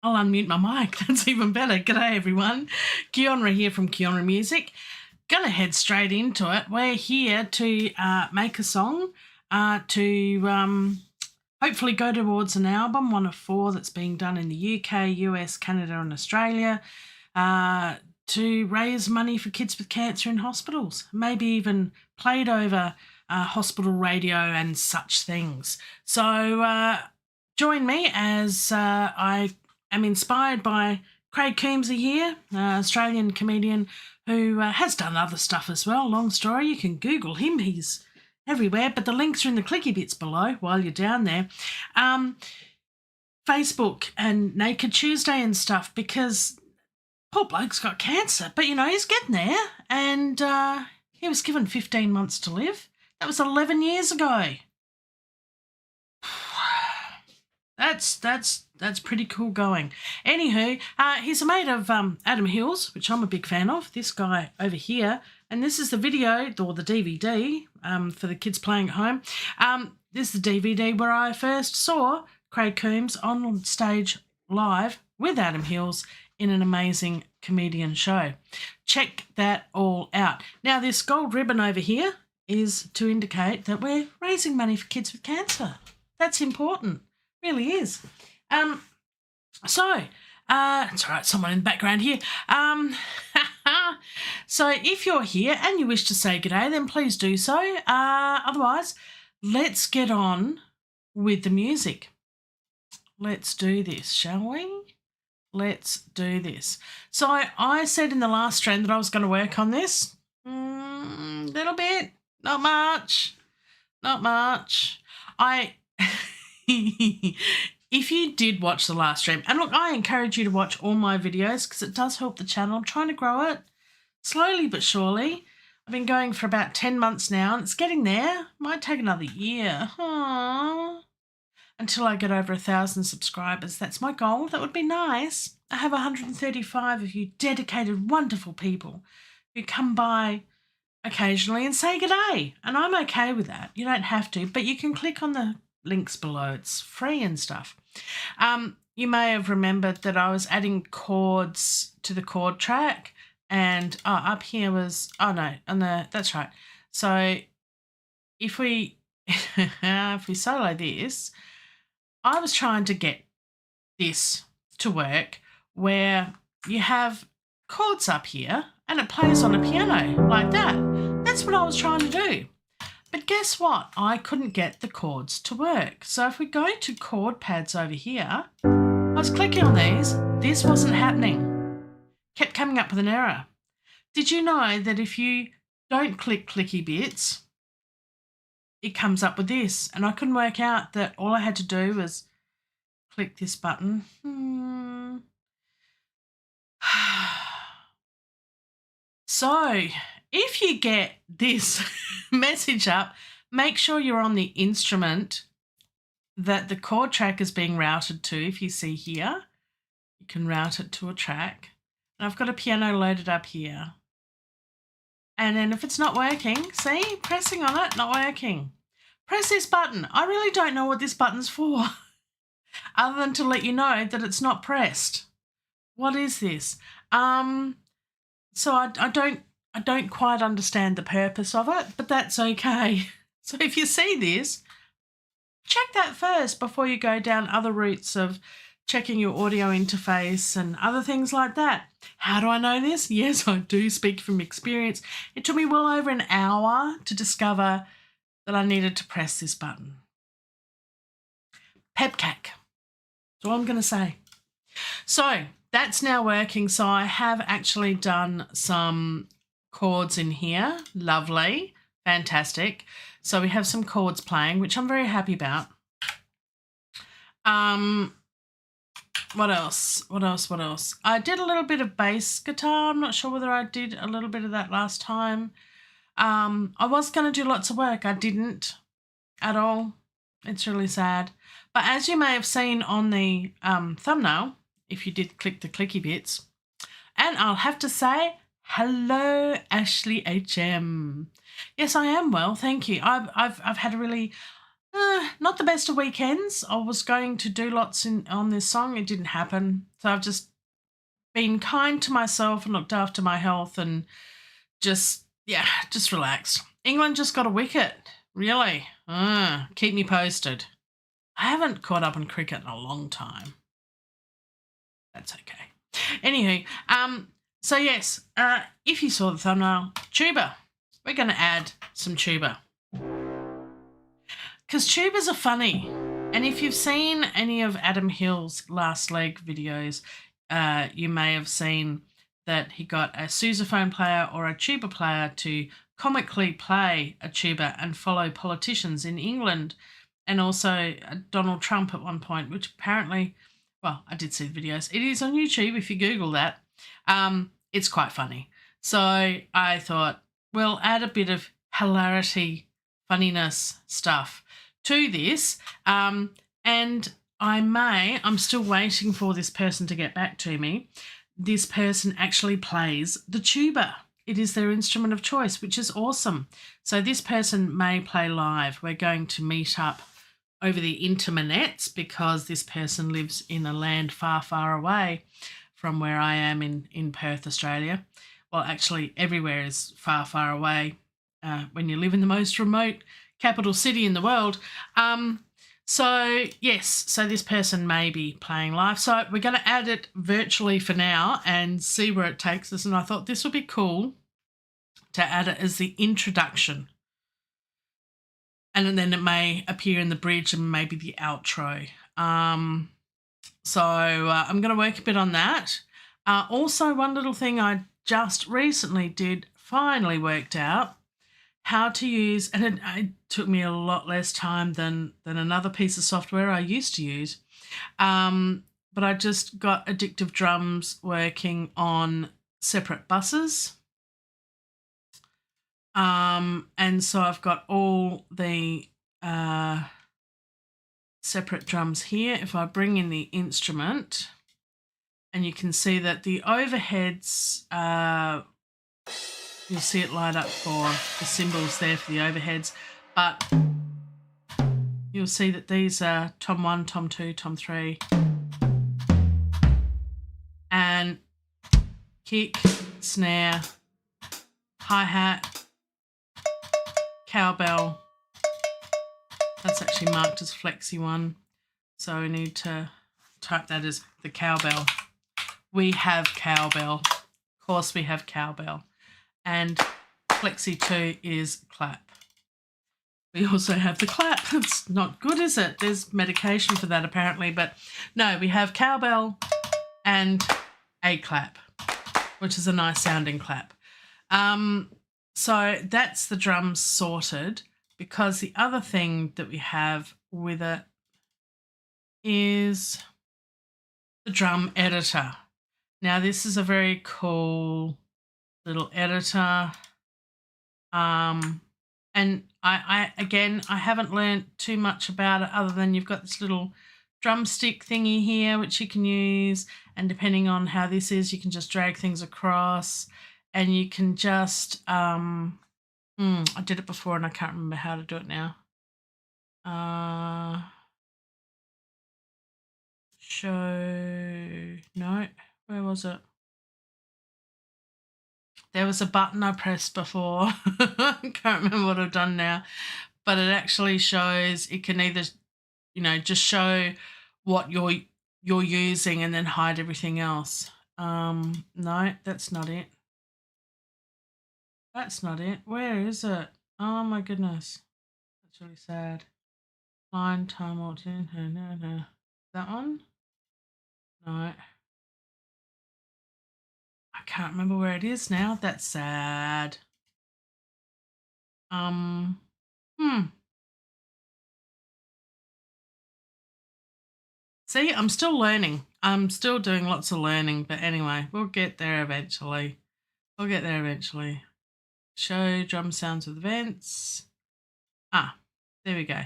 I'll unmute my mic. That's even better. G'day, everyone. Kionra here from Kionra Music. Gonna head straight into it. We're here to make a song to hopefully go towards an album, one of 4 that's being done in the UK, US, Canada and Australia, to raise money for kids with cancer in hospitals, maybe even played over hospital radio and such things. So join me as I am inspired by Craig Coombsey here, Australian comedian who has done other stuff as well. Long story, you can Google him, he's everywhere, but the links are in the clicky bits below while you're down there. Facebook and Nakedtuesday and stuff, because poor bloke's got cancer, but you know, he's getting there, and he was given 15 months to live. That was 11 years ago. That's pretty cool going. Anywho, he's a mate of Adam Hills, which I'm a big fan of, this guy over here. And this is the video, or the DVD, for the kids playing at home. This is the DVD where I first saw Craig Coombes on stage live with Adam Hills in an amazing comedian show. Check that all out. Now, this gold ribbon over here is to indicate that we're raising money for kids with cancer. That's important. Really is. It's all right, someone in the background here. So if you're here and you wish to say g'day, then please do so. Otherwise, let's get on with the music. Let's do this, shall we? Let's do this. So I said in the last stream that I was going to work on this. Little bit, not much. If you did watch the last stream, and look, I encourage you to watch all my videos because it does help the channel. I'm trying to grow it slowly but surely. I've been going for about 10 months now, and it's getting there. Might take another year. Aww. Until I get over 1,000 subscribers. That's my goal. That would be nice. I have 135 of you dedicated, wonderful people who come by occasionally and say g'day, and I'm okay with that. You don't have to, but you can click on the links below. It's free and stuff. You may have remembered that I was adding chords to the chord track, and up here was that's right. So if we if we solo this, I was trying to get this to work where you have chords up here and it plays on a piano like that. That's what I was trying to do. But guess what? I couldn't get the chords to work. So if we go to chord pads over here, I was clicking on these. This wasn't happening. Kept coming up with an error. Did you know that if you don't click clicky bits, it comes up with this? And I couldn't work out that all I had to do was click this button. So if you get this message up, make sure you're on the instrument that the chord track is being routed to. If you see here, you can route it to a track. And I've got a piano loaded up here. And then if it's not working, see, pressing on it, not working. Press this button. I really don't know what this button's for, other than to let you know that it's not pressed. What is this? So I don't quite understand the purpose of it, but that's okay. So if you see this, check that first before you go down other routes of checking your audio interface and other things like that. How do I know this? Yes, I do speak from experience. It took me well over an hour to discover that I needed to press this button. Pepcac. That's all I'm going to say. So that's now working. So I have actually done some chords in here. Lovely. Fantastic. So we have some chords playing, which I'm very happy about. What else? I did a little bit of bass guitar. I'm not sure whether I did a little bit of that last time. I was going to do lots of work. I didn't at all. It's really sad. But as you may have seen on the thumbnail, if you did click the clicky bits, and I'll have to say, hello, Ashley HM. Yes, I am well, thank you. I've had a really Not the best of weekends. I was going to do lots on this song. It didn't happen. So I've just been kind to myself and looked after my health and just relaxed. England just got a wicket. Really? Keep me posted. I haven't caught up on cricket in a long time. That's okay. Anywho, so yes, if you saw the thumbnail, tuba. We're going to add some tuba. Because tubas are funny. And if you've seen any of Adam Hill's Last Leg videos, you may have seen that he got a sousaphone player or a tuba player to comically play a tuba and follow politicians in England, and also Donald Trump at one point, which apparently, well, I did see the videos. It is on YouTube if you Google that. It's quite funny. So I thought, we'll add a bit of hilarity, funniness stuff to this. And I'm still waiting for this person to get back to me. This person actually plays the tuba. It is their instrument of choice, which is awesome. So this person may play live. We're going to meet up over the internets because this person lives in a land far, far away from where I am in Perth, Australia. Well, actually, everywhere is far, far away when you live in the most remote capital city in the world. So this person may be playing live. So we're going to add it virtually for now and see where it takes us. And I thought this would be cool to add it as the introduction. And then it may appear in the bridge and maybe the outro. So I'm going to work a bit on that. Also, one little thing I just recently finally worked out how to use, and it took me a lot less time than another piece of software I used to use. But I just got Addictive Drums working on separate buses. And so I've got all the separate drums here. If I bring in the instrument, and you can see that the overheads, you'll see it light up for the cymbals there for the overheads, but you'll see that these are tom 1, tom 2, tom 3, and kick, snare, hi-hat, cowbell. That's actually marked as Flexi 1, so we need to type that as the cowbell. We have cowbell. Of course we have cowbell. And Flexi 2 is clap. We also have the clap. It's not good, is it? There's medication for that apparently, but no, we have cowbell and a clap, which is a nice sounding clap. So that's the drums sorted, because the other thing that we have with it is the drum editor. Now, this is a very cool little editor. And I haven't learned too much about it other than you've got this little drumstick thingy here, which you can use. And depending on how this is, you can just drag things across, and you can just, I did it before and I can't remember how to do it now. No, where was it? There was a button I pressed before. I can't remember what I've done now, but it actually shows, it can either, just show what you're using and then hide everything else. No, that's not it. That's not it. Where is it? Oh my goodness. That's really sad. Line, time, alternate. No. That one? No. I can't remember where it is now. That's sad. See, I'm still learning. I'm still doing lots of learning, but anyway, we'll get there eventually. Show drum sounds with events. There we go.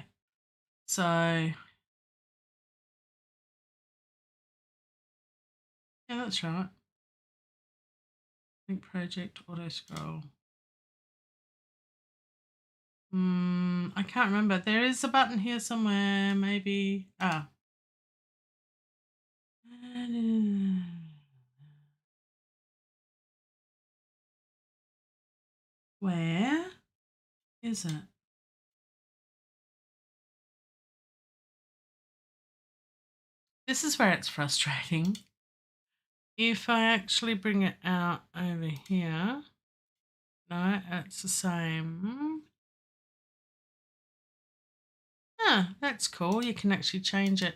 So, yeah, that's right. Link project, auto scroll. I can't remember. There is a button here somewhere, maybe. Where is it? This is where it's frustrating. If I actually bring it out over here, no, it's the same. That's cool. You can actually change it.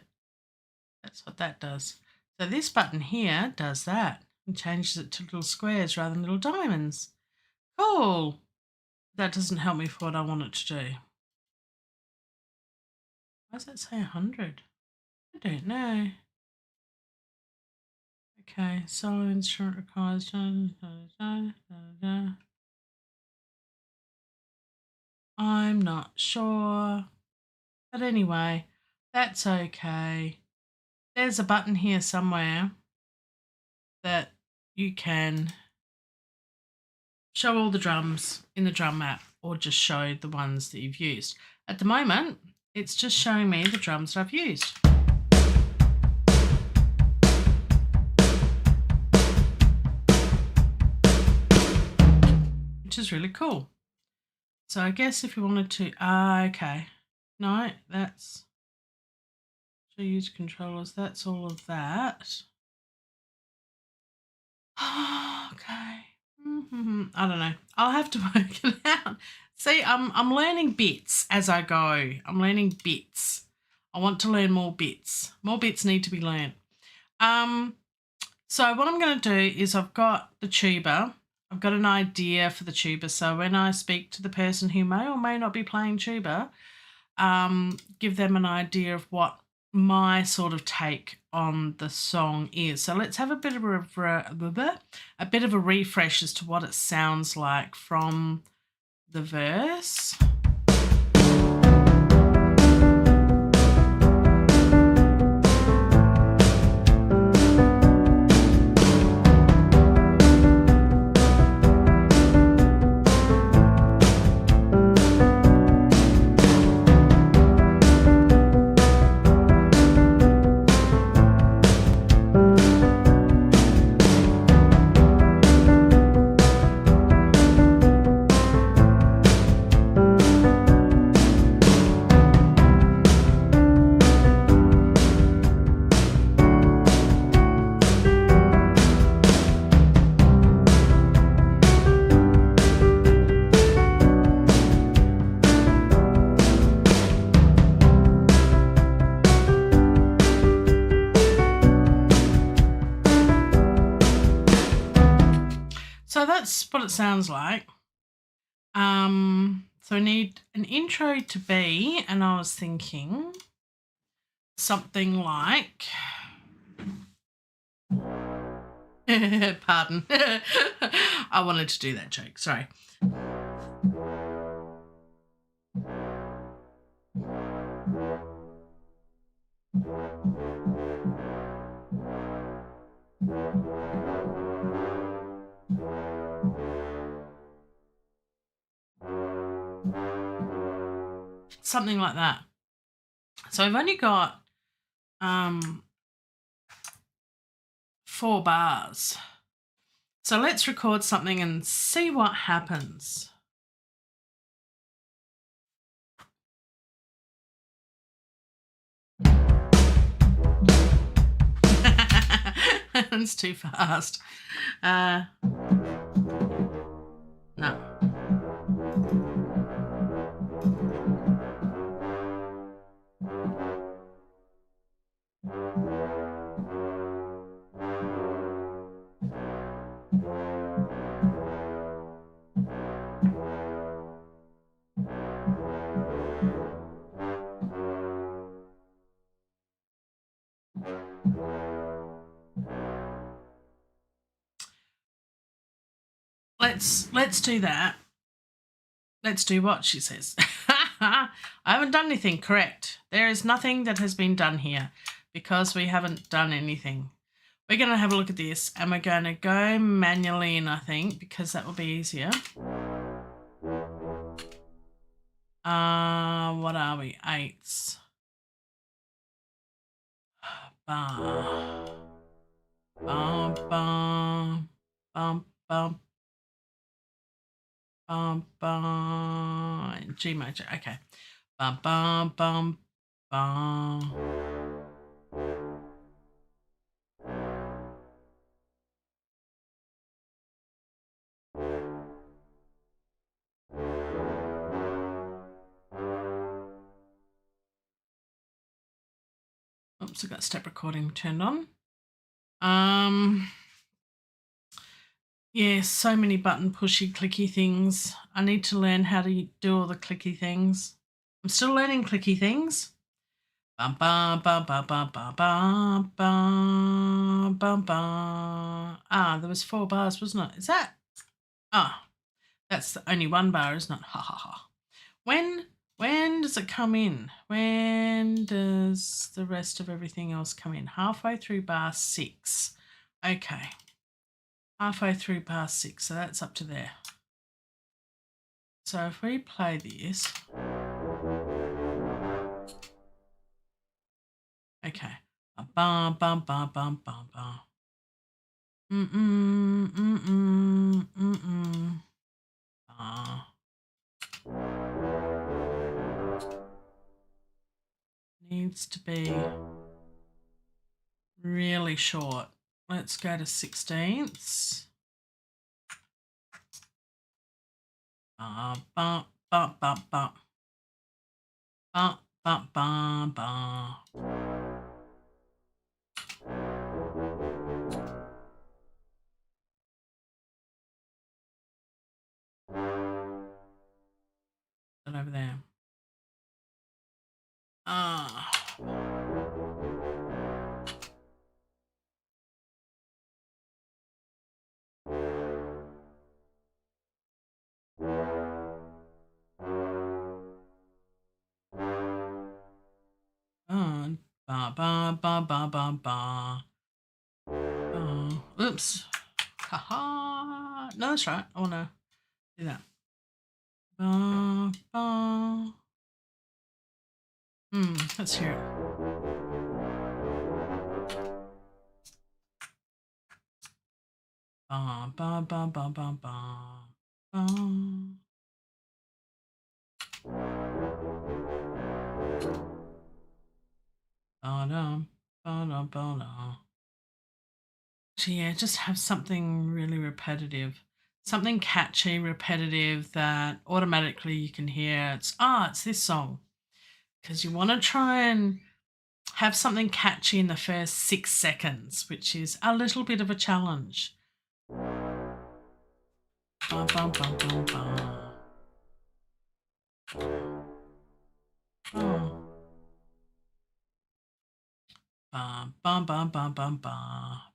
That's what that does. So this button here does that and changes it to little squares rather than little diamonds. Cool. That doesn't help me for what I want it to do. Why does that say 100? I don't know. Okay, so instrument requires. I'm not sure. But anyway, that's okay. There's a button here somewhere that you can show all the drums in the drum map or just show the ones that you've used. At the moment, it's just showing me the drums that I've used. Which is really cool. So I guess if you wanted to, okay. No, that's show use controllers. That's all of that. Okay. I don't know. I'll have to work it out. See, I'm learning bits as I go. I'm learning bits. I want to learn more bits. More bits need to be learned. So what I'm going to do is I've got the tuba. I've got an idea for the tuba. So when I speak to the person who may or may not be playing tuba, give them an idea of what my sort of take on the song is. So let's have a bit of a refresh as to what it sounds like from the verse. So that's what it sounds like. So I need an intro to be, and I was thinking something like, pardon, I wanted to do that joke, sorry. Something like that. So I've only got 4 bars. So let's record something and see what happens. It's too fast. No. Let's do that. Let's do what she says. I haven't done anything, correct. There is nothing that has been done here because we haven't done anything. We're going to have a look at this and we're going to go manually in, I think, because that will be easier. What are we? Eighths. Bar. Bum, bum, bum, bum, bum, bum. G major. Okay. Bum, bum, bum, bum. Oops, I got step recording turned on. Yeah, so many button pushy clicky things. I need to learn how to do all the clicky things. I'm still learning clicky things. Bum bum bum bum bum bum bum bum bum bum. There was 4 bars, wasn't it? Is that? That's only 1 bar, isn't it? Ha ha ha. When does it come in? When does the rest of everything else come in? Halfway through bar 6. Okay. Halfway through bar 6, so that's up to there. So if we play this, okay, bum bum bum bum bum bum. Needs to be really short. Let's go to 16ths. Bum bum bum bum bum. Bum bum bum bum. And over there. Ba ba ba ba ba ba. Oops. Haha. No, that's right. I want to do that. Ba ba. Let's hear it. Ba ba ba ba ba ba. Ba. Ba-dum, ba-dum, ba-dum. So yeah, just have something really repetitive, something catchy, repetitive that automatically you can hear. It's this song, because you want to try and have something catchy in the first 6 seconds, which is a little bit of a challenge. Bum, bum, bum, bum, bum. Oh. Bum bum bum bum bum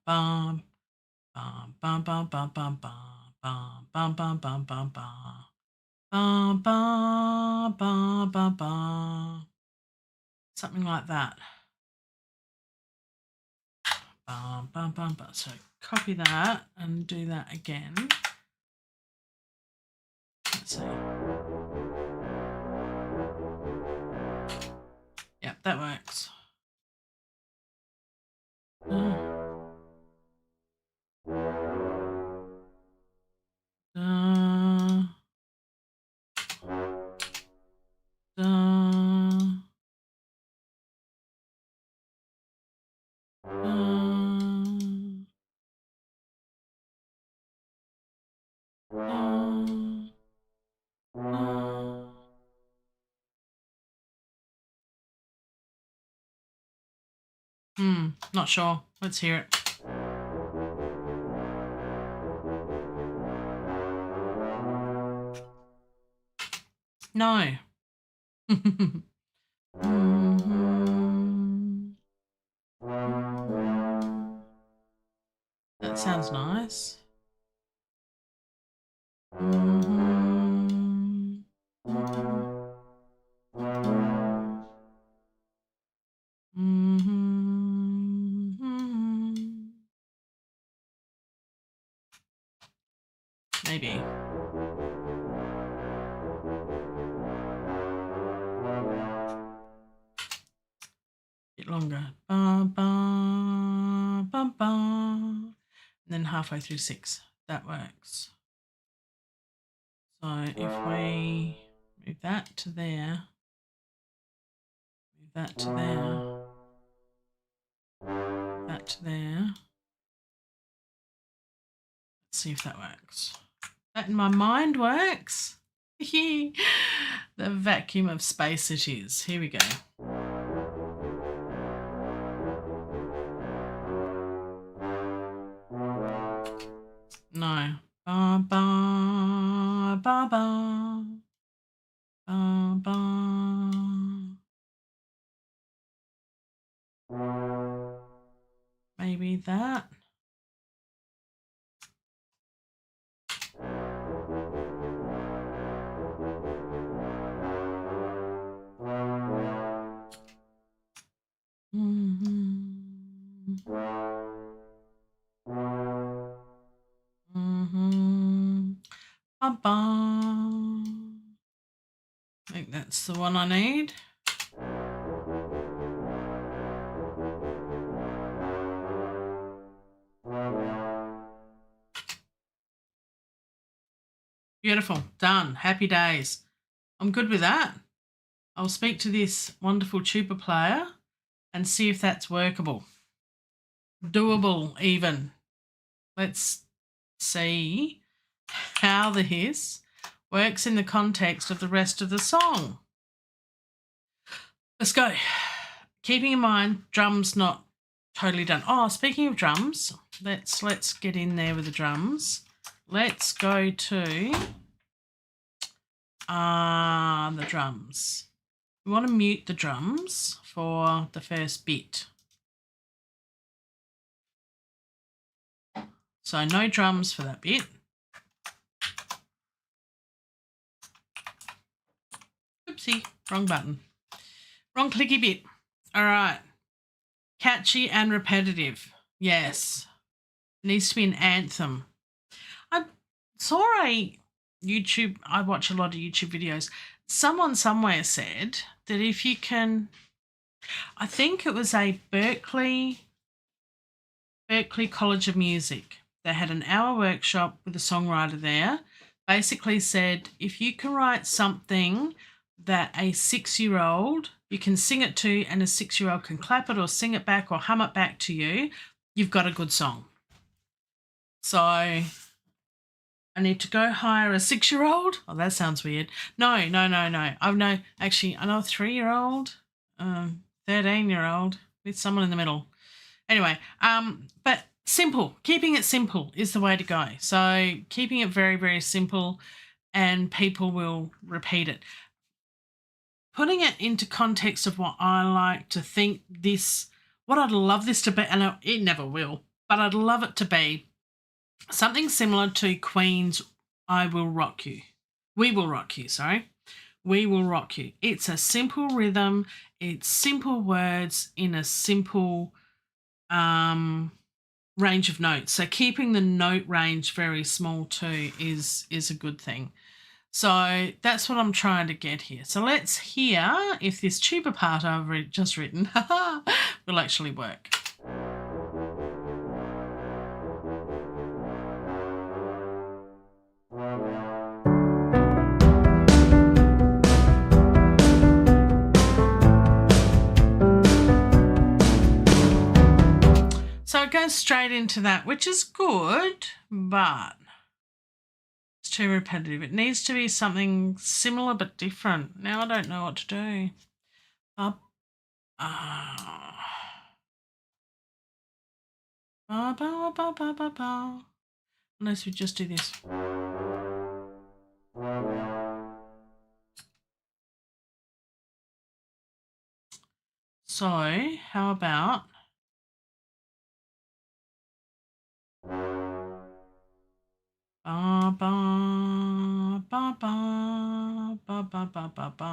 bum bum bum bum bum bum bum bum bum bum bum bum bum. Bum, bum, bum, bum, bum. Something like that. Bum, bum, bum, bum. So copy that and do that again. Let's see. Yep, that works. Not sure. Let's hear it. No. That sounds nice. Maybe. longer. Ba, ba, ba, ba. And then halfway through 6. That works. So if we move that to there, move that to there, move that to there. Let's see if that works. That in my mind works. The vacuum of space it is. Here we go. No. Ba, ba, ba, ba. Ba, ba. Maybe that. Ba-ba. I think that's the one I need. Beautiful. Done. Happy days. I'm good with that. I'll speak to this wonderful tuba player and see if that's workable. Doable even. Let's see how the hiss works in the context of the rest of the song. Let's go. Keeping in mind, drums not totally done. Oh, speaking of drums, let's get in there with the drums. Let's go to the drums. We want to mute the drums for the first bit. So no drums for that bit. Oopsie, wrong button. Wrong clicky bit. All right. Catchy and repetitive. Yes. It needs to be an anthem. I saw I watch a lot of YouTube videos. Someone somewhere said that if you can, I think it was a Berkeley College of Music. They had an hour workshop with a songwriter there. Basically said, if you can write something that a 6-year-old, you can sing it to and a 6-year-old can clap it or sing it back or hum it back to you, you've got a good song. So I need to go hire a 6-year-old. Oh, that sounds weird. No. I know a 3-year-old, 13-year-old with someone in the middle. Anyway, but simple. Keeping it simple is the way to go. So keeping it very, very simple and people will repeat it. Putting it into context of what I like to think what I'd love this to be, and it never will, but I'd love it to be something similar to Queen's I Will Rock You. We Will Rock You, sorry. We Will Rock You. It's a simple rhythm. It's simple words in a simple range of notes. So keeping the note range very small too is a good thing. So that's what I'm trying to get here. So let's hear if this tuba part I've just written will actually work. So it goes straight into that, which is good, but it's too repetitive. It needs to be something similar but different. Now I don't know what to do. Unless we just do this. So how about ba ba ba ba ba ba ba ba ba.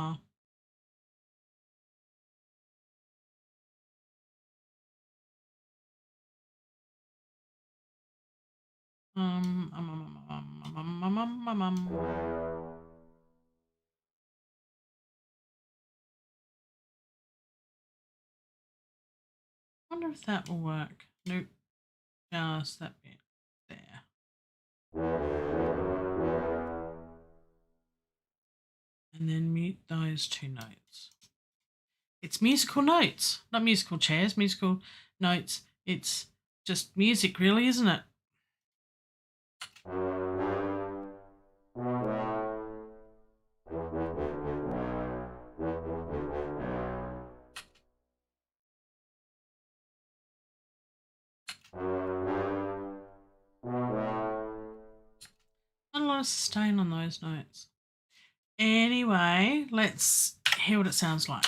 wonder if that will work. Nope. Just that bit there. And then mute those two notes. It's musical notes, not musical chairs, musical notes. It's just music, really, isn't it? Not a lot of sustain on those notes. Anyway, let's hear what it sounds like.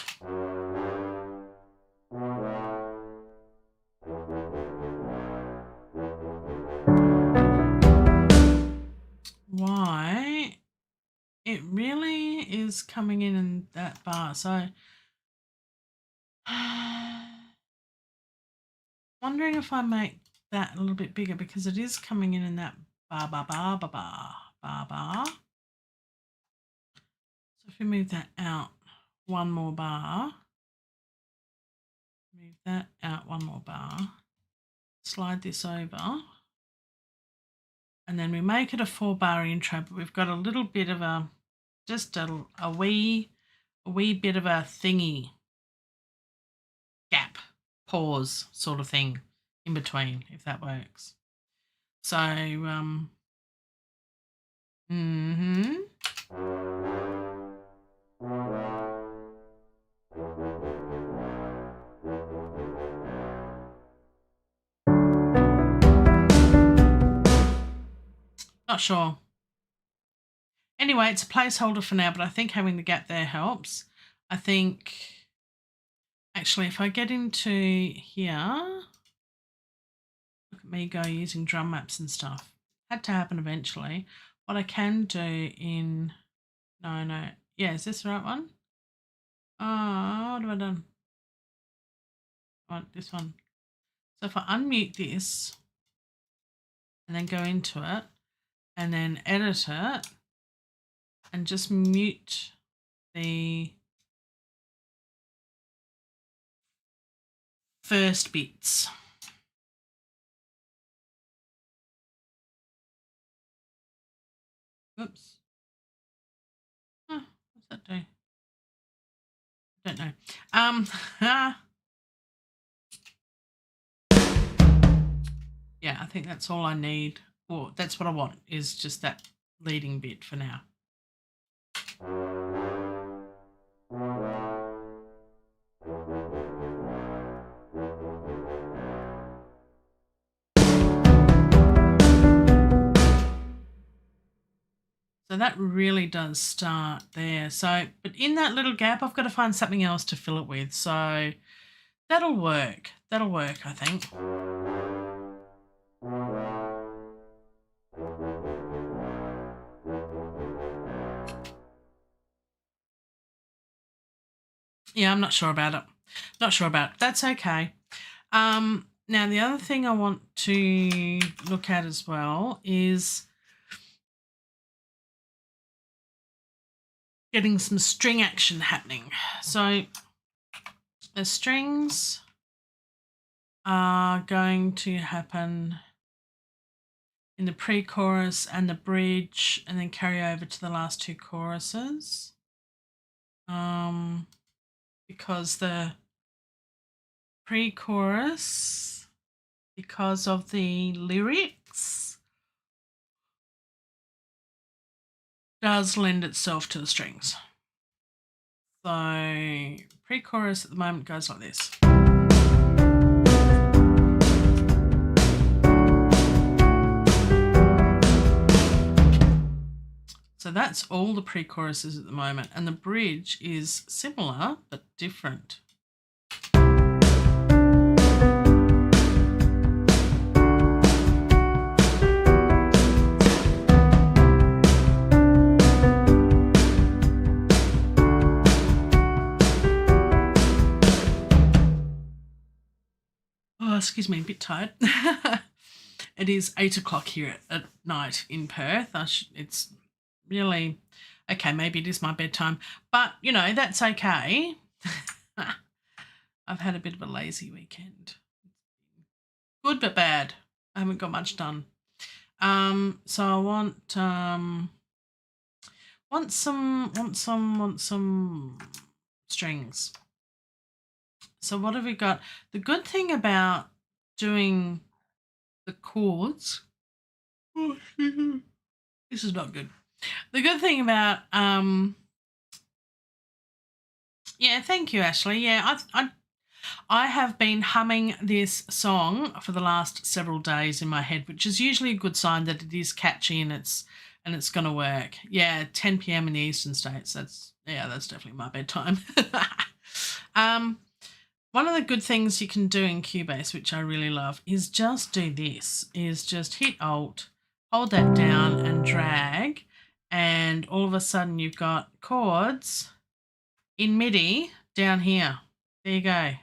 Why? It really is coming in that bar. So, wondering if I make that a little bit bigger because it is coming in that bar, bar, bar, bar, bar, bar, bar. So if we move that out one more bar, move that out one more bar, slide this over, and then we make it a 4-bar intro, but we've got a little bit of a, just a wee bit of a thingy, gap, pause sort of thing in between, if that works. So, not sure. Anyway, it's a placeholder for now, but I think having the gap there helps. I think, actually, if I get into here, look at me go using drum maps and stuff. Had to happen eventually. What I can do in, no, yeah, is this the right one? Oh, what have I done? I want this one. So if I unmute this and then go into it and then edit it and just mute the first bits. Oops. Oh, what's that do? Don't know. Yeah, I think that's all I need. Well, that's what I want, is just that leading bit for now. So that really does start there. So, but in that little gap, I've got to find something else to fill it with. So that'll work. That'll work, I think. Yeah, I'm not sure about it. Not sure about it. That's okay. Now, the other thing I want to look at as well is getting some string action happening. So the strings are going to happen in the pre-chorus and the bridge, and then carry over to the last two choruses. Because the pre-chorus, because of the lyrics, does lend itself to the strings. So pre-chorus at the moment goes like this. So that's all the pre-choruses at the moment, and the bridge is similar but different. Oh, excuse me, a bit tired. It is 8 o'clock here at night in Perth. It's really, okay, maybe it is my bedtime, but you know, that's okay. I've had a bit of a lazy weekend. Good but bad. I haven't got much done. So I want some strings. So what have we got? The good thing about doing the chords, this is not good. The good thing about yeah, thank you, Ashley. Yeah, I have been humming this song for the last several days in my head, which is usually a good sign that it is catchy and it's going to work. Yeah, 10 p.m. in the Eastern States. That's definitely my bedtime. One of the good things you can do in Cubase, which I really love, is just do this. Is just hit Alt, hold that down, and drag, and all of a sudden you've got chords in MIDI down here. There you go.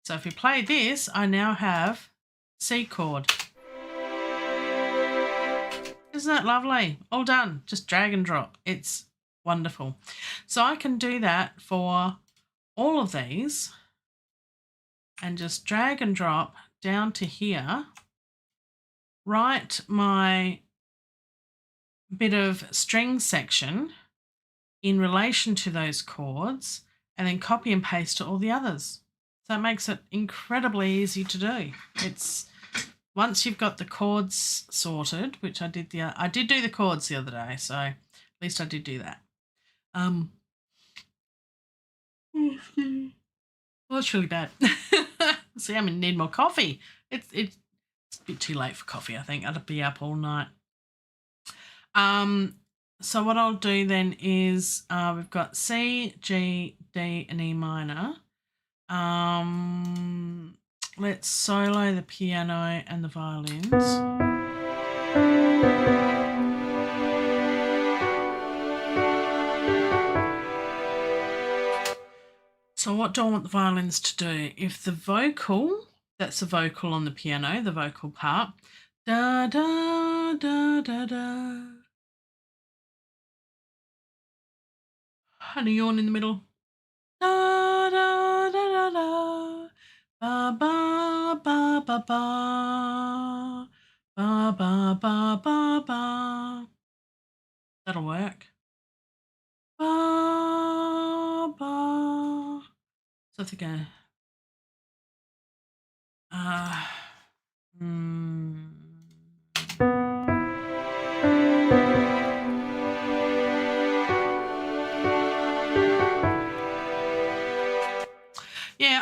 So if we play this, I now have C chord. Isn't that lovely? All done. Just drag and drop. It's wonderful. So I can do that for all of these and just drag and drop down to here, write my bit of string section in relation to those chords, and then copy and paste to all the others. So it makes it incredibly easy to do. It's once you've got the chords sorted, which I did do the chords the other day, so at least I did do that. Well, it's really bad. See, I'm gonna need more coffee. It's a bit too late for coffee, I think. I'd be up all night. So what I'll do then is we've got C, G, D, and E minor. Let's solo the piano and the violins. So what do I want the violins to do? If the vocal, that's the vocal on the piano, the vocal part, da da da da da, and a yawn in the middle, da da da da da, ba ba ba ba ba, ba ba ba ba ba. That'll work. Ba ba. So I think yeah,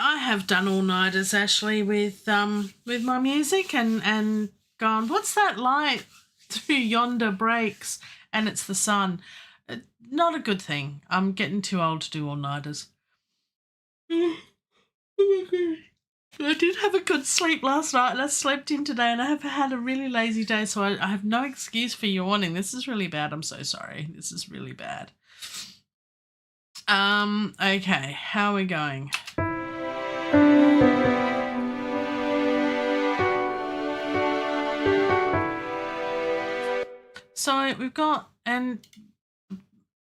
I have done all-nighters, Ashley, with my music and gone, what's that light through yonder breaks? And it's the sun. Not a good thing. I'm getting too old to do all-nighters. I did have a good sleep last night and I slept in today and I have had a really lazy day, so I have no excuse for yawning. This is really bad. I'm so sorry. This is really bad. Okay, how are we going? So we've got, and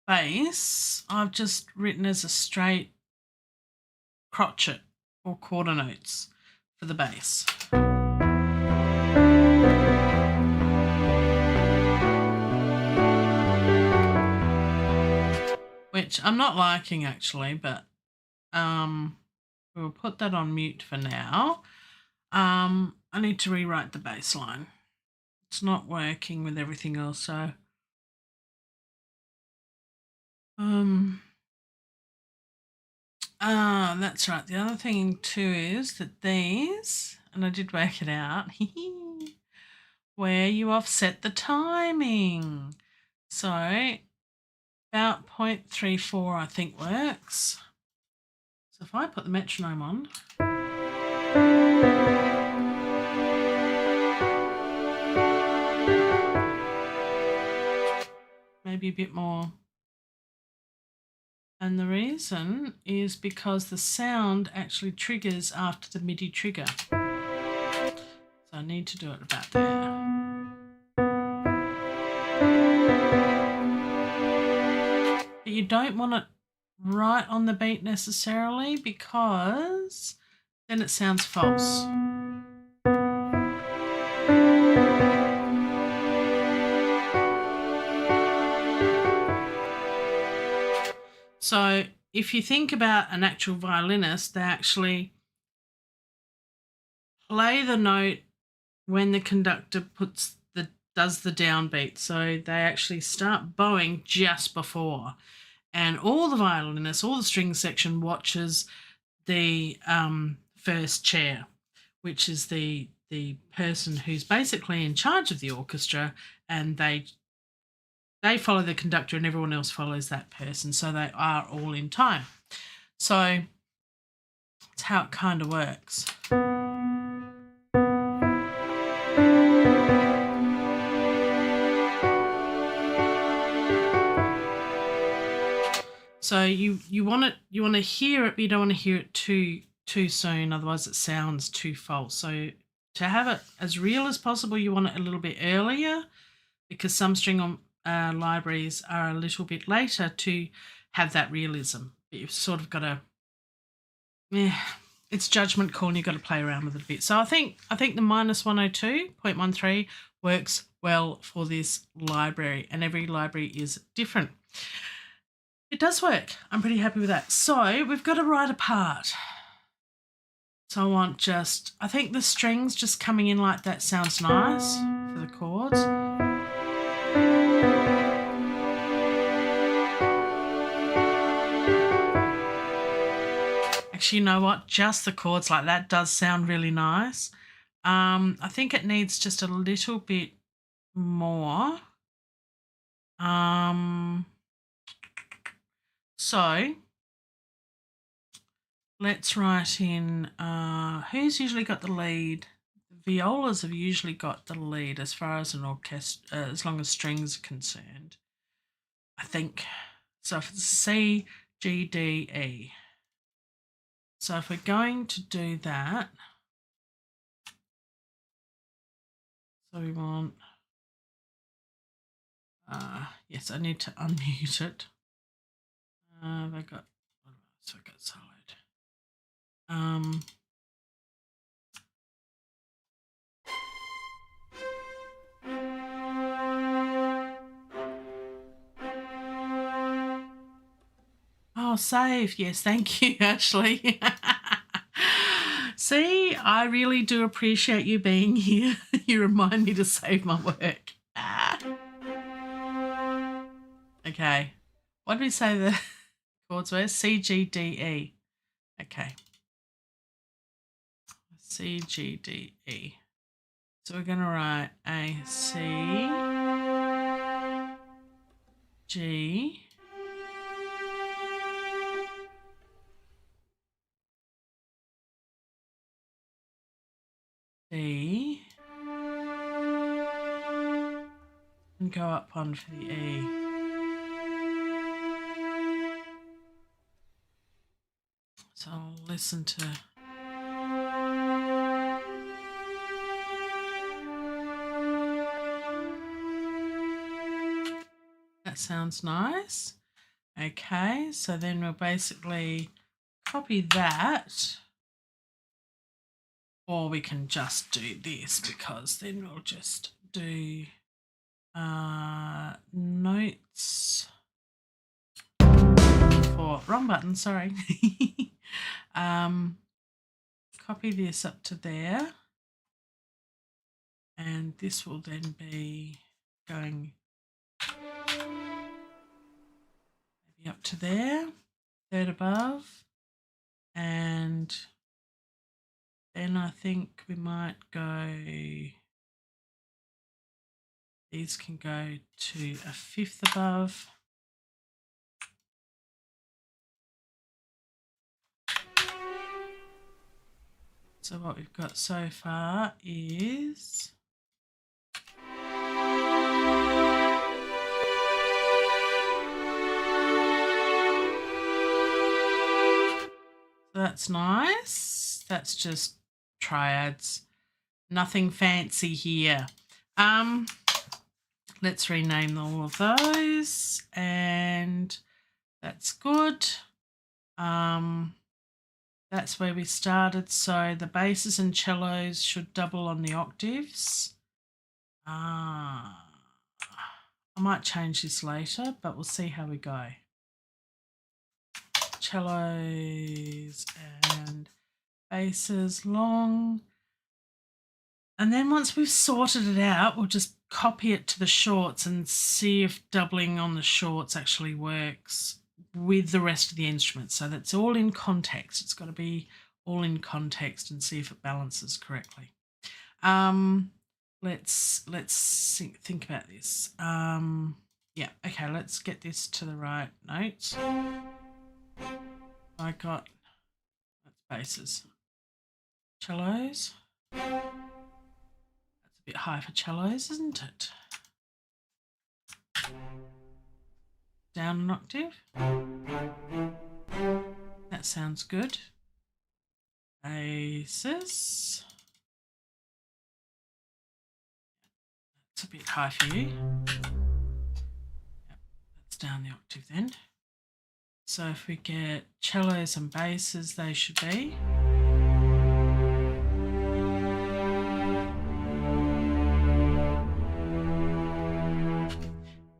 bass, I've just written as a straight crotchet or quarter notes for the bass. Which I'm not liking actually, but we'll put that on mute for now. I need to rewrite the bass line. It's not working with everything else, so that's right. The other thing too is that these, and I did work it out, where you offset the timing. So about 0.34 I think works. So if I put the metronome on, maybe a bit more. And the reason is because the sound actually triggers after the MIDI trigger. So I need to do it about there. But you don't want it right on the beat necessarily, because then it sounds false. So if you think about an actual violinist, they actually play the note when the conductor does the downbeat. So they actually start bowing just before. And all the violinists, all the string section watches the first chair, which is the person who's basically in charge of the orchestra, and they follow the conductor and everyone else follows that person, so they are all in time. So that's how it kind of works. So you want to hear it, but you don't want to hear it too soon, otherwise it sounds too false. So to have it as real as possible, you want it a little bit earlier, because some string libraries are a little bit later to have that realism. But you've sort of got to, it's judgment call, and you've got to play around with it a bit. So I think the -102.13 works well for this library, and every library is different. It does work. I'm pretty happy with that. So we've got to write a part. So I want I think the strings just coming in like that sounds nice for the chords. Actually, you know what? Just the chords like that does sound really nice. I think it needs just a little bit more. So let's write in, who's usually got the lead? The violas have usually got the lead as far as an orchestra, as long as strings are concerned, I think. So if it's C, G, D, E. So if we're going to do that, so we want, yes, I need to unmute it. I got solid. Oh, save. Yes, thank you, Ashley. See, I really do appreciate you being here. You remind me to save my work. Okay. What did we say the chords were? C, G, D, E. Okay. C, G, D, E. So we're going to write A, C, G, D, and go up one for the E. So I'll listen to... That sounds nice. Okay, so then we'll basically copy that, or we can just do this, because then we'll just do notes for, wrong button, sorry. Copy this up to there, and this will then be going maybe up to there, third above, and then I think we might go, these can go to a fifth above. So what we've got so far is that's nice. That's just triads. Nothing fancy here. Let's rename all of those, and that's good. That's where we started. So the basses and cellos should double on the octaves. I might change this later, but we'll see how we go. cellos and basses long. And then once we've sorted it out, we'll just copy it to the shorts and see if doubling on the shorts actually works with the rest of the instruments. So that's all in context. It's got to be all in context and see if it balances correctly. Let's think about this. Yeah, okay, let's get this to the right notes. I got, that's basses. Cellos. That's a bit high for cellos, isn't it? Down an octave. That sounds good. Basses. That's a bit high for you. Yep, that's down the octave then. So if we get cellos and basses, they should be.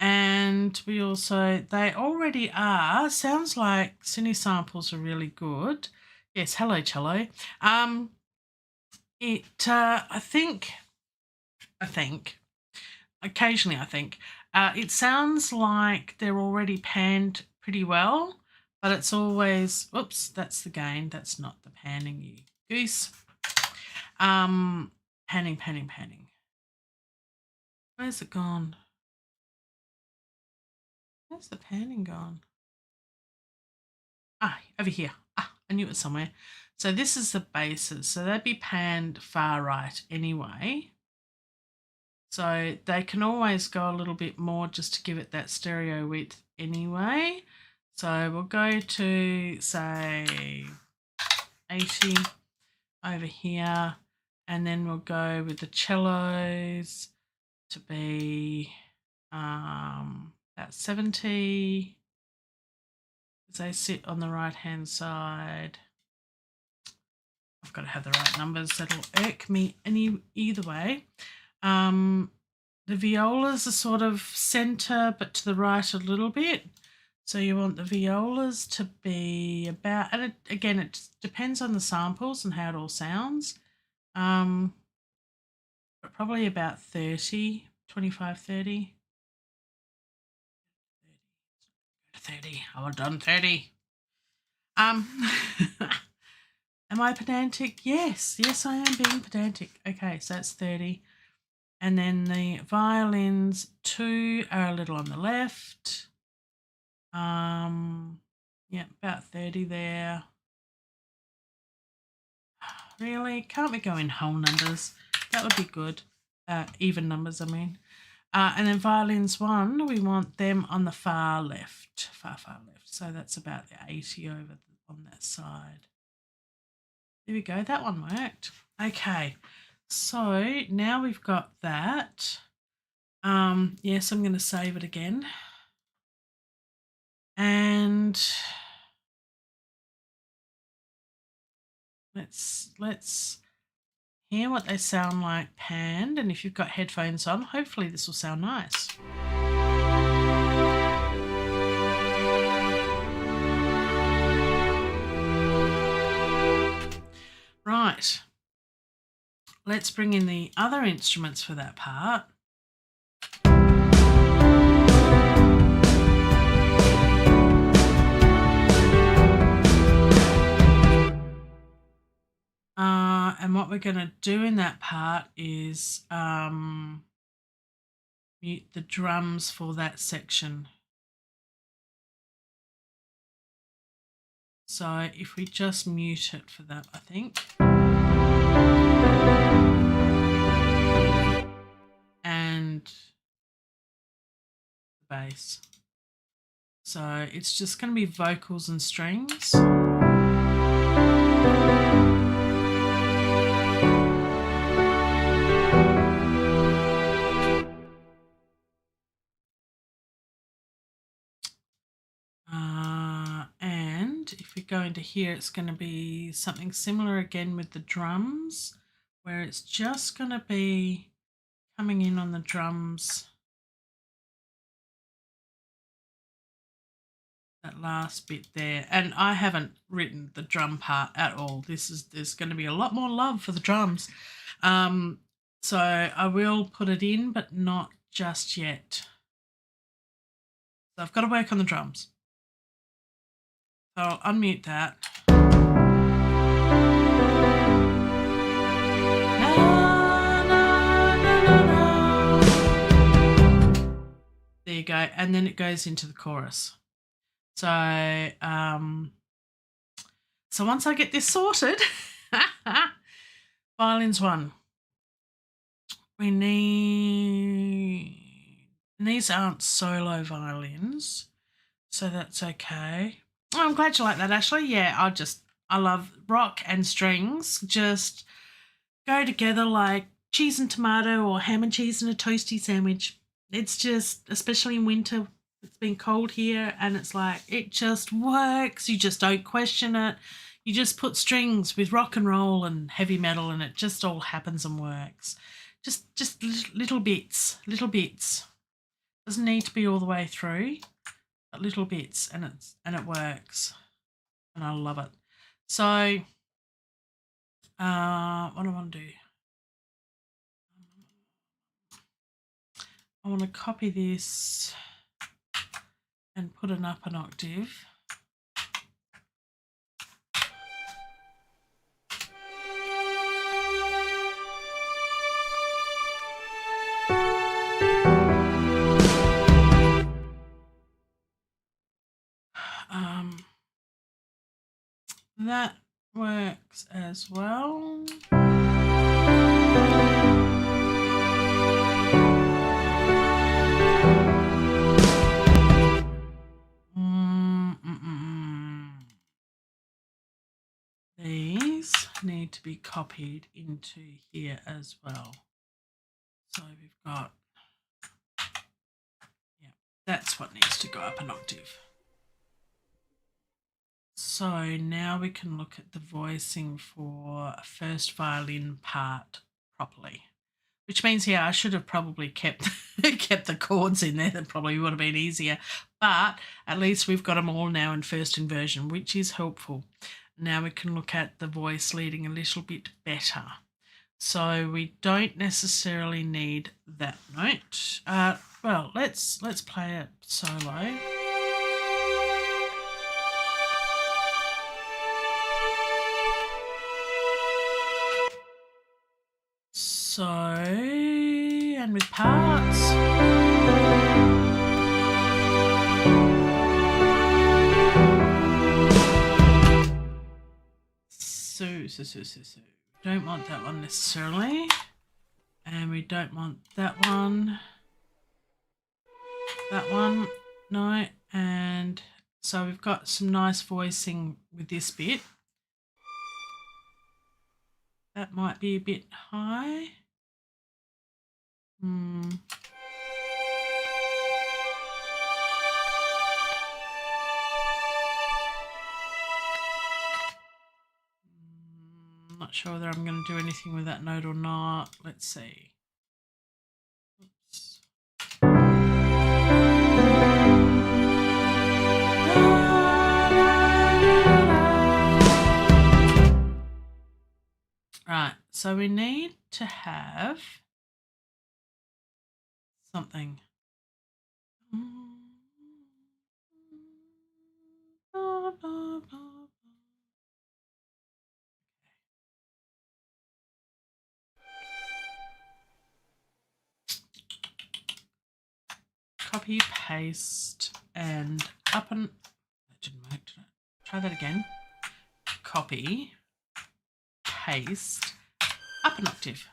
And we also, they already are, sounds like Cine samples are really good. Yes, hello cello. I think, occasionally I think, it sounds like they're already panned pretty well, but it's always, oops, that's the gain. That's not the panning, you goose. Panning. Where's it gone? Where's the panning gone? Ah, over here. Ah, I knew it was somewhere. So this is the basses. So they'd be panned far right anyway. So they can always go a little bit more just to give it that stereo width anyway. So we'll go to, say, 80 over here. And then we'll go with the cellos to be about 70. They sit on the right hand side. I've got to have the right numbers. That'll irk me either way. The violas are sort of center, but to the right a little bit. So you want the violas to be about, and again, it depends on the samples and how it all sounds. But probably about 30, 25, 30. 30. I've done 30. Am I pedantic? Yes, I am being pedantic. Okay, so that's 30. And then the violins, 2 are a little on the left. Yeah, about 30 there. Really? Can't we go in whole numbers? That would be good. Even numbers, I mean. And then violins 1, we want them on the far left. Far left. So that's about the 80 over on that side. There we go. That one worked. Okay. So now we've got that. Yes, I'm going to save it again. And let's hear what they sound like panned. And if you've got headphones on, hopefully this will sound nice. Right. Let's bring in the other instruments for that part. And what we're going to do in that part is mute the drums for that section. So if we just mute it for that, I think. And the bass. So it's just going to be vocals and strings. And if we go into here, it's going to be something similar again with the drums, where it's just going to be coming in on the drums, that last bit there. And I haven't written the drum part at all. There's going to be a lot more love for the drums. So I will put it in, but not just yet. So I've got to work on the drums. So I'll unmute that. There you go. And then it goes into the chorus. So, so once I get this sorted, violins 1. We need, and these aren't solo violins, so that's okay. Oh, I'm glad you like that, Ashley. Yeah, I love rock and strings. Just go together like cheese and tomato or ham and cheese and a toasty sandwich. It's just, especially in winter, it's been cold here and it's like, it just works. You just don't question it. You just put strings with rock and roll and heavy metal and it just all happens and works. Just little bits. Doesn't need to be all the way through, but little bits, and it works, and I love it. So, what do I want to do? I want to copy this and put it up an octave. That works as well. These need to be copied into here as well. So we've got, yeah, that's what needs to go up an octave. So now we can look at the voicing for a first violin part properly, which means, yeah, I should have probably kept the chords in there. That probably would have been easier, but at least we've got them all now in first inversion, which is helpful. Now we can look at the voice leading a little bit better. So we don't necessarily need that note. Well, let's play it solo. So, and with parts. So. Don't want that one necessarily. And we don't want that one. That one, no. And so we've got some nice voicing with this bit. That might be a bit high. I'm not sure whether I'm going to do anything with that note or not. Let's see. Oops. Right, so we need to have something. Copy, paste, and up and... That didn't work, did it? Try that again. Copy, paste, up an octave.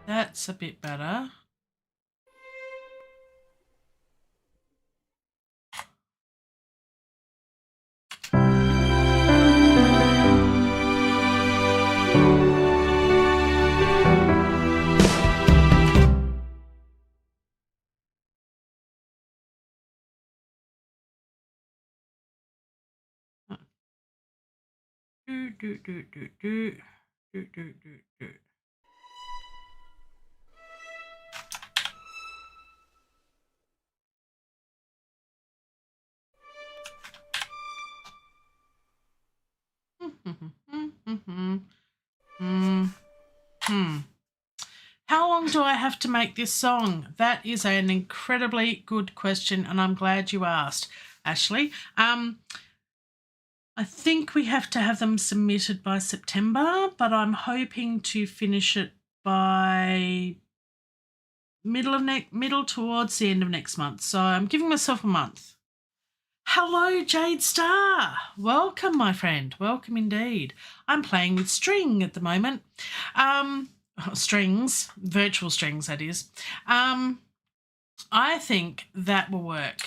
That's a bit better. Do. How long do I have to make this song? That is an incredibly good question, and I'm glad you asked, Ashley. I think we have to have them submitted by September, but I'm hoping to finish it by middle towards the end of next month. So I'm giving myself a month. Hello, Jade Star. Welcome, my friend. Welcome indeed. I'm playing with string at the moment. Strings, virtual strings, that is. I think that will work.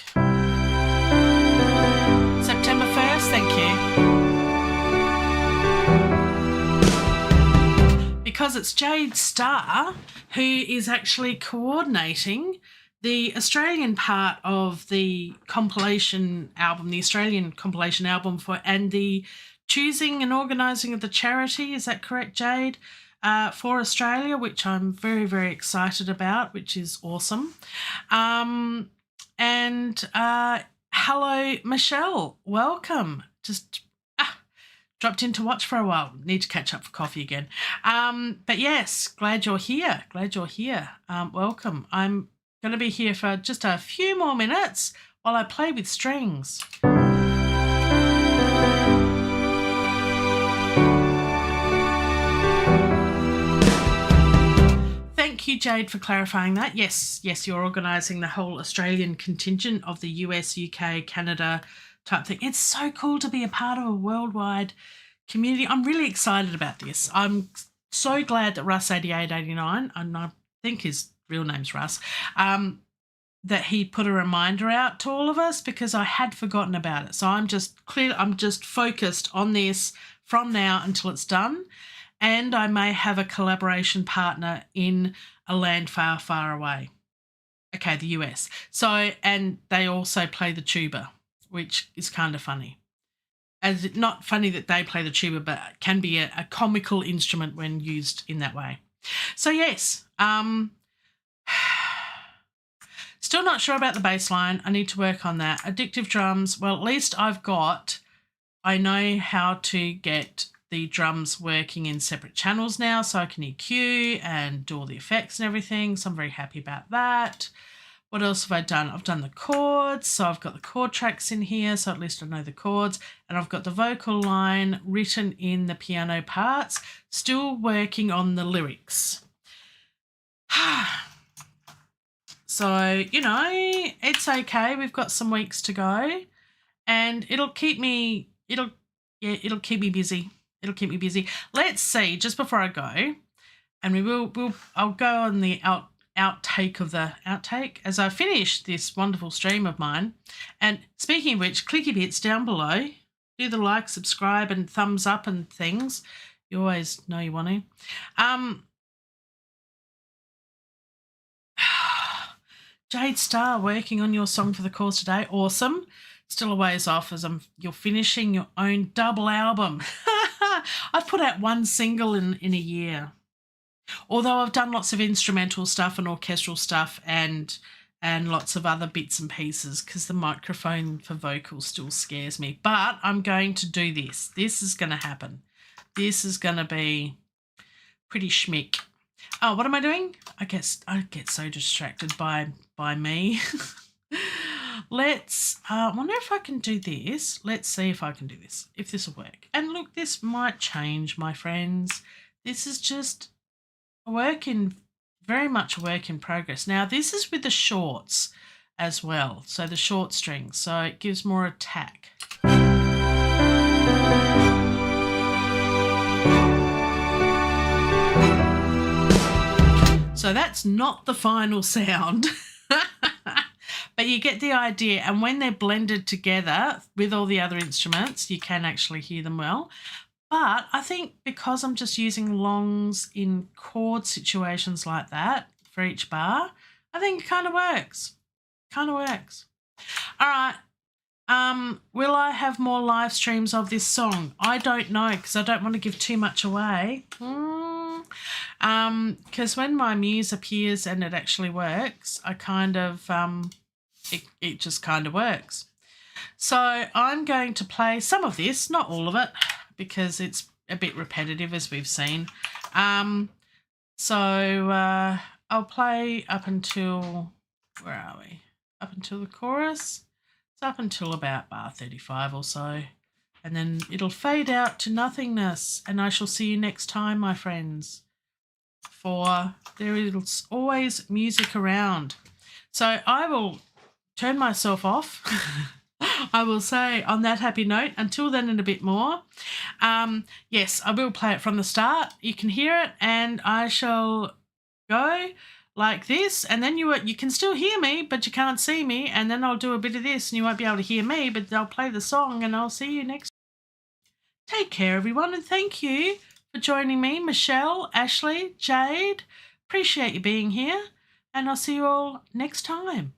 September 1st, thank you. Because it's Jade Star who is actually coordinating the Australian part of the compilation album, the Australian compilation album and the choosing and organising of the charity. Is that correct, Jade? For Australia, which I'm very, very excited about, which is awesome. Hello, Michelle. Welcome. Just dropped in to watch for a while. Need to catch up for coffee again. But yes, glad you're here. Welcome. I'm going to be here for just a few more minutes while I play with strings. Thank you, Jade, for clarifying that. Yes, you're organising the whole Australian contingent of the US, UK, Canada type thing. It's so cool to be a part of a worldwide community. I'm really excited about this. I'm so glad that Russ8889, and I think his real name's Russ, that he put a reminder out to all of us because I had forgotten about it. So I'm just focused on this from now until it's done. And I may have a collaboration partner in a land far, far away. Okay, the US. So, and they also play the tuba, which is kind of funny. As not funny that they play the tuba, but can be a comical instrument when used in that way. So yes, still not sure about the bass line. I need to work on that. Addictive drums, well, at least I know how to get the drums working in separate channels now, so I can EQ and do all the effects and everything, so I'm very happy about that. What else have I done? I've done the chords, so I've got the chord tracks in here, so at least I know the chords, and I've got the vocal line written in the piano parts, still working on the lyrics. So, it's okay. We've got some weeks to go, and it'll keep me busy. It'll keep me busy. Let's see, just before I go, and I'll go on the outtake as I finish this wonderful stream of mine. And speaking of which, clicky bits down below. Do the like, subscribe, and thumbs up and things. You always know you want to. Jade Star working on your song for the cause today. Awesome. Still a ways off as you're finishing your own double album. I've put out one single in a year. Although I've done lots of instrumental stuff and orchestral stuff and lots of other bits and pieces because the microphone for vocals still scares me. But I'm going to do this. This is going to happen. This is going to be pretty schmick. Oh, what am I doing? I guess I get so distracted by me. Let's wonder if I can do this. Let's see if I can do this, if this will work. And look, this might change, my friends. This is just very much a work in progress. Now, this is with the shorts as well, so the short strings, so it gives more attack. So that's not the final sound. But you get the idea, and when they're blended together with all the other instruments, you can actually hear them well. But I think because I'm just using longs in chord situations like that for each bar, I think it kind of works. All right. Will I have more live streams of this song? I don't know because I don't want to give too much away. Because when my muse appears and it actually works, I kind of... It just kind of works. So I'm going to play some of this, not all of it, because it's a bit repetitive as we've seen. So I'll play up until, where are we? Up until the chorus. It's up until about bar 35 or so. And then it'll fade out to nothingness. And I shall see you next time, my friends. For there is always music around. So I will turn myself off. I will say on that happy note, until then and a bit more. Yes, I will play it from the start. You can hear it, and I shall go like this, and then you can still hear me, but you can't see me, and then I'll do a bit of this, and you won't be able to hear me, but I'll play the song, and I'll see you next. Take care, everyone, and thank you for joining me, Michelle, Ashley, Jade. Appreciate you being here, and I'll see you all next time.